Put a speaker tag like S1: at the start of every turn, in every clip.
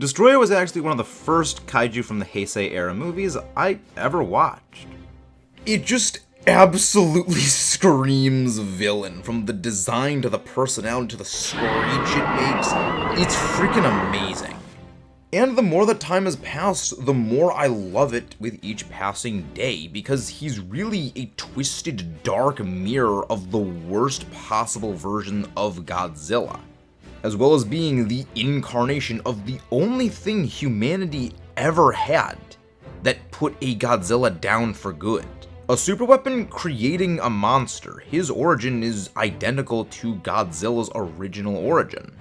S1: Destoroyah was actually one of the first kaiju from the Heisei era movies I ever watched. It just absolutely screams villain, from the design to the personality to the screech it makes. It's freaking amazing. And the more that time has passed, the more I love it with each passing day, because he's really a twisted, dark mirror of the worst possible version of Godzilla, as well as being the incarnation of the only thing humanity ever had that put a Godzilla down for good. A superweapon creating a monster. His origin is identical to Godzilla's original origin.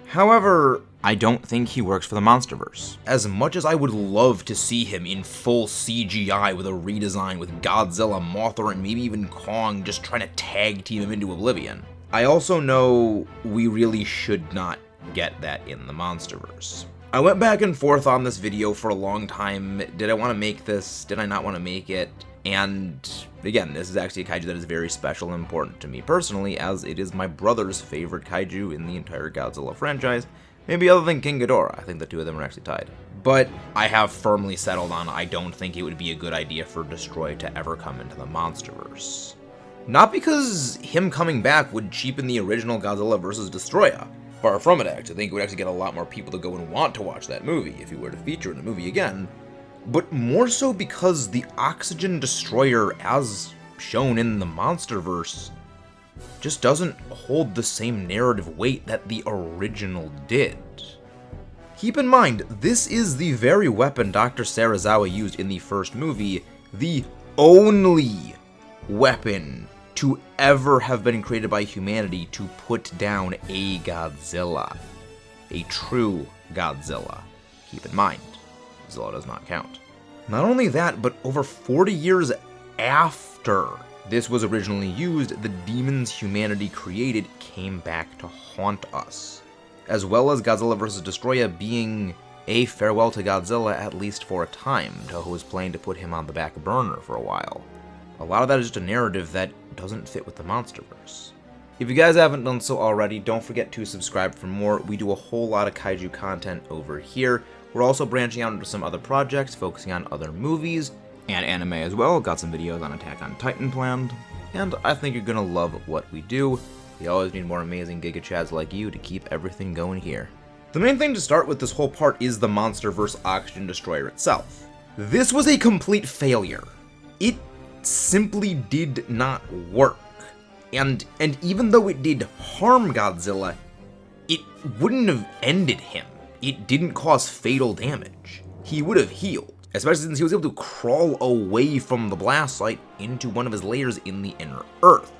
S1: However, I don't think he works for the MonsterVerse. As much as I would love to see him in full CGI with a redesign with Godzilla, Mothra, and maybe even Kong just trying to tag team him into oblivion, I also know we really should not get that in the MonsterVerse. I went back and forth on this video for a long time. Did I want to make this? Did I not want to make it? And again, this is actually a kaiju that is very special and important to me personally, as it is my brother's favorite kaiju in the entire Godzilla franchise. Maybe other than King Ghidorah. I think the two of them are actually tied. But I have firmly settled on I don't think it would be a good idea for Destoroyah to ever come into the MonsterVerse. Not because him coming back would cheapen the original Godzilla vs. Destoroyah. Far from it, actually. I think it would actually get a lot more people to go and want to watch that movie if he were to feature in the movie again. But more so because the Oxygen Destroyer, as shown in the MonsterVerse, just doesn't hold the same narrative weight that the original did. Keep in mind, this is the very weapon Dr. Serizawa used in the first movie, the only weapon to ever have been created by humanity to put down a Godzilla. A true Godzilla. Keep in mind, Godzilla does not count. Not only that, but over 40 years after this was originally used, the demons humanity created came back to haunt us. As well as Godzilla vs. Destoroyah being a farewell to Godzilla, at least for a time. Toho was planning to put him on the back burner for a while. A lot of that is just a narrative that doesn't fit with the MonsterVerse. If you guys haven't done so already, don't forget to subscribe for more. We do a whole lot of kaiju content over here. We're also branching out into some other projects, focusing on other movies and anime as well. Got some videos on Attack on Titan planned, and I think you're gonna love what we do. We always need more amazing Giga Chads like you to keep everything going here. The main thing to start with this whole part is the MonsterVerse Oxygen Destroyer itself. This was a complete failure. It simply did not work. And even though it did harm Godzilla, it wouldn't have ended him. It didn't cause fatal damage. He would have healed, especially since he was able to crawl away from the blast site into one of his layers in the inner Earth.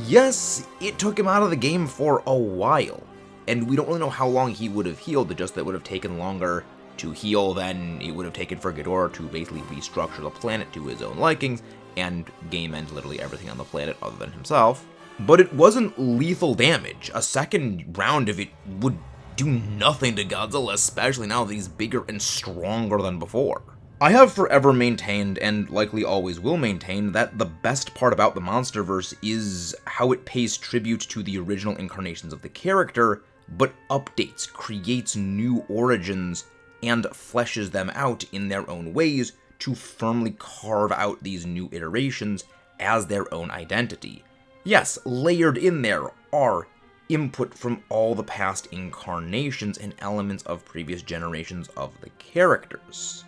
S1: Yes, it took him out of the game for a while, and we don't really know how long he would have healed, just that it would have taken longer to heal than it would have taken for Ghidorah to basically restructure the planet to his own likings, and game end literally everything on the planet other than himself. But it wasn't lethal damage. A second round of it would do nothing to Godzilla, especially now that he's bigger and stronger than before. I have forever maintained, and likely always will maintain, that the best part about the MonsterVerse is how it pays tribute to the original incarnations of the character, but updates, creates new origins, and fleshes them out in their own ways to firmly carve out these new iterations as their own identity. Yes, layered in there are input from all the past incarnations and elements of previous generations of the characters.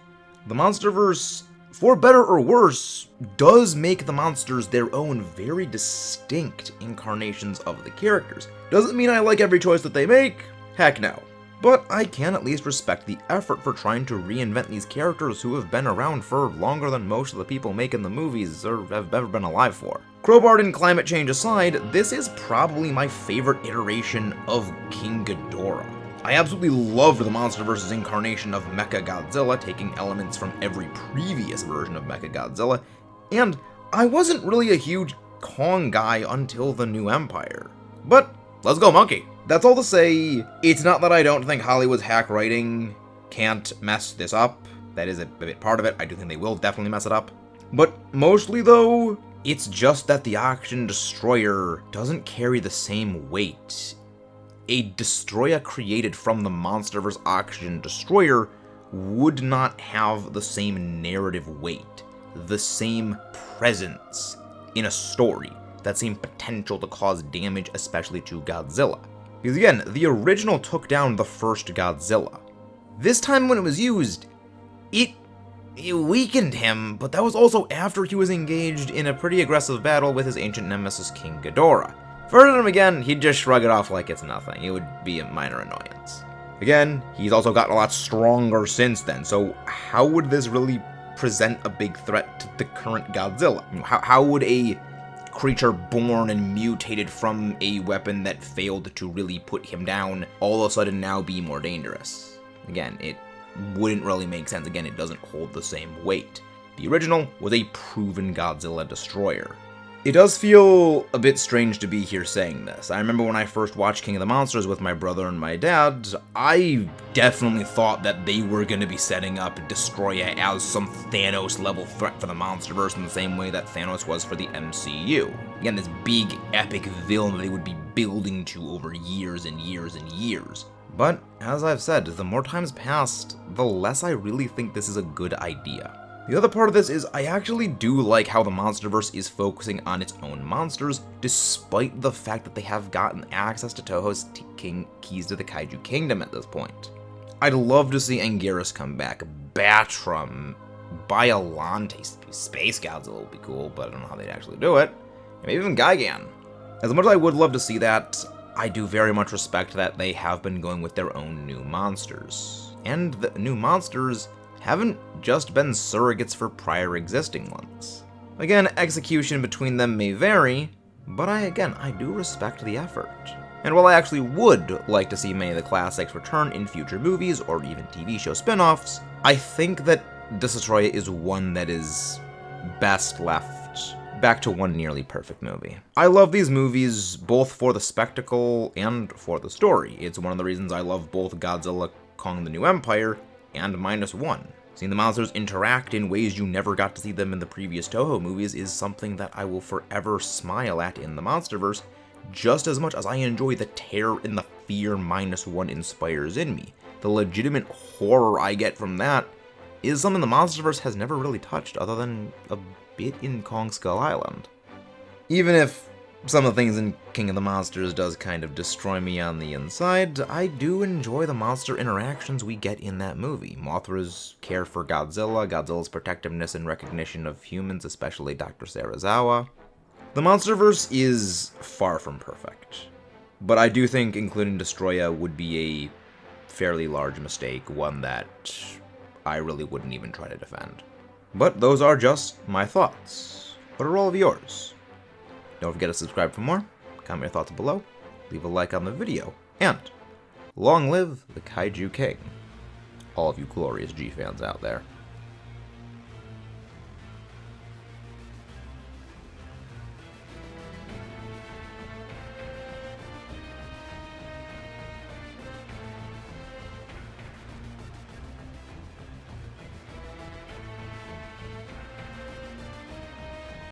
S1: The MonsterVerse, for better or worse, does make the monsters their own very distinct incarnations of the characters. Doesn't mean I like every choice that they make, heck no. But I can at least respect the effort for trying to reinvent these characters who have been around for longer than most of the people making the movies or have ever been alive for. Crowbar and climate change aside, this is probably my favorite iteration of King Ghidorah. I absolutely loved the MonsterVerse's incarnation of Mechagodzilla, taking elements from every previous version of Mechagodzilla, and I wasn't really a huge Kong guy until the New Empire. But let's go monkey! That's all to say, it's not that I don't think Hollywood's hack writing can't mess this up. That is a bit part of it. I do think they will definitely mess it up. But mostly though, it's just that the Oxygen Destroyer doesn't carry the same weight a Destoroyah created from the MonsterVerse Oxygen Destroyer would not have the same narrative weight, the same presence in a story, that same potential to cause damage, especially to Godzilla. Because again, the original took down the first Godzilla. This time when it was used, it weakened him, but that was also after he was engaged in a pretty aggressive battle with his ancient nemesis, King Ghidorah. If I hurt him again, he'd just shrug it off like it's nothing. It would be a minor annoyance. Again, he's also gotten a lot stronger since then, so how would this really present a big threat to the current Godzilla? How would a creature born and mutated from a weapon that failed to really put him down all of a sudden now be more dangerous? Again, it wouldn't really make sense. Again, it doesn't hold the same weight. The original was a proven Godzilla destroyer. It does feel a bit strange to be here saying this. I remember when I first watched King of the Monsters with my brother and my dad, I definitely thought that they were going to be setting up Destoroyah as some Thanos-level threat for the MonsterVerse in the same way that Thanos was for the MCU. Again, this big, epic villain that they would be building to over years and years and years. But, as I've said, the more time's passed, the less I really think this is a good idea. The other part of this is I actually do like how the MonsterVerse is focusing on its own monsters, despite the fact that they have gotten access to Toho's keys to the Kaiju Kingdom at this point. I'd love to see Anguirus come back, Batrum, Biollante, Space Godzilla would be cool, but I don't know how they'd actually do it. And maybe even Gigan. As much as I would love to see that, I do very much respect that they have been going with their own new monsters. And the new monsters haven't just been surrogates for prior existing ones. Again, execution between them may vary, but I do respect the effort. And while I actually would like to see many of the classics return in future movies or even TV show spin-offs, I think that Destoroyah is one that is best left back to one nearly perfect movie. I love these movies both for the spectacle and for the story. It's one of the reasons I love both Godzilla, Kong the New Empire, and -1. Seeing the monsters interact in ways you never got to see them in the previous Toho movies is something that I will forever smile at in the MonsterVerse, just as much as I enjoy the terror and the fear -1 inspires in me. The legitimate horror I get from that is something the MonsterVerse has never really touched other than a bit in Kong Skull Island. Even if some of the things in King of the Monsters does kind of destroy me on the inside, I do enjoy the monster interactions we get in that movie. Mothra's care for Godzilla, Godzilla's protectiveness and recognition of humans, especially Dr. Serizawa. The MonsterVerse is far from perfect, but I do think including Destoroyah would be a fairly large mistake, one that I really wouldn't even try to defend. But those are just my thoughts. What are all of yours? Don't forget to subscribe for more, comment your thoughts below, leave a like on the video, and long live the Kaiju King. All of you glorious G fans out there.